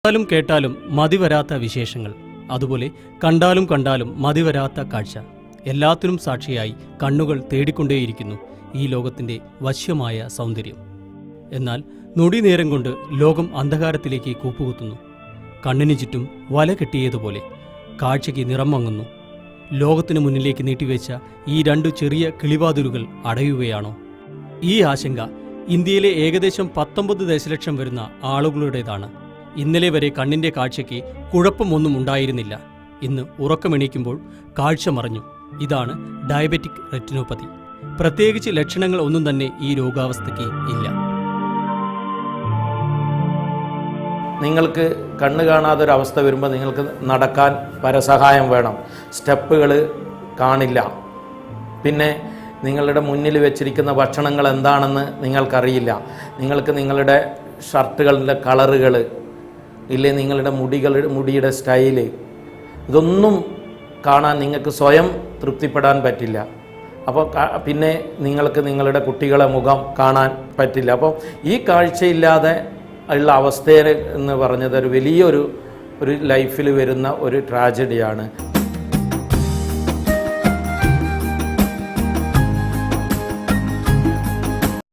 കേട്ടാലും കേട്ടാലും മതിവരാത്ത വിശേഷങ്ങൾ, അതുപോലെ കണ്ടാലും കണ്ടാലും മതിവരാത്ത കാഴ്ച, എല്ലാത്തിനും സാക്ഷിയായി കണ്ണുകൾ തേടിക്കൊണ്ടേയിരിക്കുന്നു ഈ ലോകത്തിൻ്റെ വശ്യമായ സൗന്ദര്യം. എന്നാൽ നൊടിനേരം കൊണ്ട് ലോകം അന്ധകാരത്തിലേക്ക് കൂപ്പുകുത്തുന്നു. കണ്ണിനു ചുറ്റും വല കെട്ടിയതുപോലെ കാഴ്ചയ്ക്ക് നിറം മങ്ങുന്നു. ലോകത്തിനു മുന്നിലേക്ക് നീട്ടിവെച്ച ഈ രണ്ടു ചെറിയ കിളിവാതിലുകൾ അടയുകയാണോ? ഈ ആശങ്ക ഇന്ത്യയിലെ ഏകദേശം 19 ദശലക്ഷം വരുന്ന ആളുകളുടേതാണ്. ഇന്നലെ വരെ കണ്ണിൻ്റെ കാഴ്ചയ്ക്ക് കുഴപ്പമൊന്നും ഉണ്ടായിരുന്നില്ല. ഇന്ന് ഉറക്കമെണീക്കുമ്പോൾ കാഴ്ച മറഞ്ഞു. ഇതാണ് ഡയബറ്റിക് റെറ്റിനോപ്പതി. പ്രത്യേകിച്ച് ലക്ഷണങ്ങൾ ഒന്നും തന്നെ ഈ രോഗാവസ്ഥയ്ക്ക് ഇല്ല. നിങ്ങൾക്ക് കണ്ണ് കാണാതൊരവസ്ഥ വരുമ്പോൾ നിങ്ങൾക്ക് നടക്കാൻ പരസഹായം വേണം. സ്റ്റെപ്പുകൾ കാണില്ല. പിന്നെ നിങ്ങളുടെ മുന്നിൽ വെച്ചിരിക്കുന്ന ഭക്ഷണങ്ങൾ എന്താണെന്ന് നിങ്ങൾക്കറിയില്ല. നിങ്ങൾക്ക് നിങ്ങളുടെ ഷർട്ടുകളുടെ കളറുകൾ ഇല്ലേ, നിങ്ങളുടെ മുടിയുടെ സ്റ്റൈല്, ഇതൊന്നും കാണാൻ നിങ്ങൾക്ക് സ്വയം തൃപ്തിപ്പെടാൻ പറ്റില്ല. അപ്പോൾ പിന്നെ നിങ്ങൾക്ക് നിങ്ങളുടെ കുട്ടികളെ മുഖം കാണാൻ പറ്റില്ല. അപ്പോൾ ഈ കാഴ്ചയില്ലാതെ ഉള്ള അവസ്ഥയെ എന്ന് പറഞ്ഞത് ഒരു വലിയൊരു ലൈഫിൽ വരുന്ന ഒരു ട്രാജഡിയാണ്.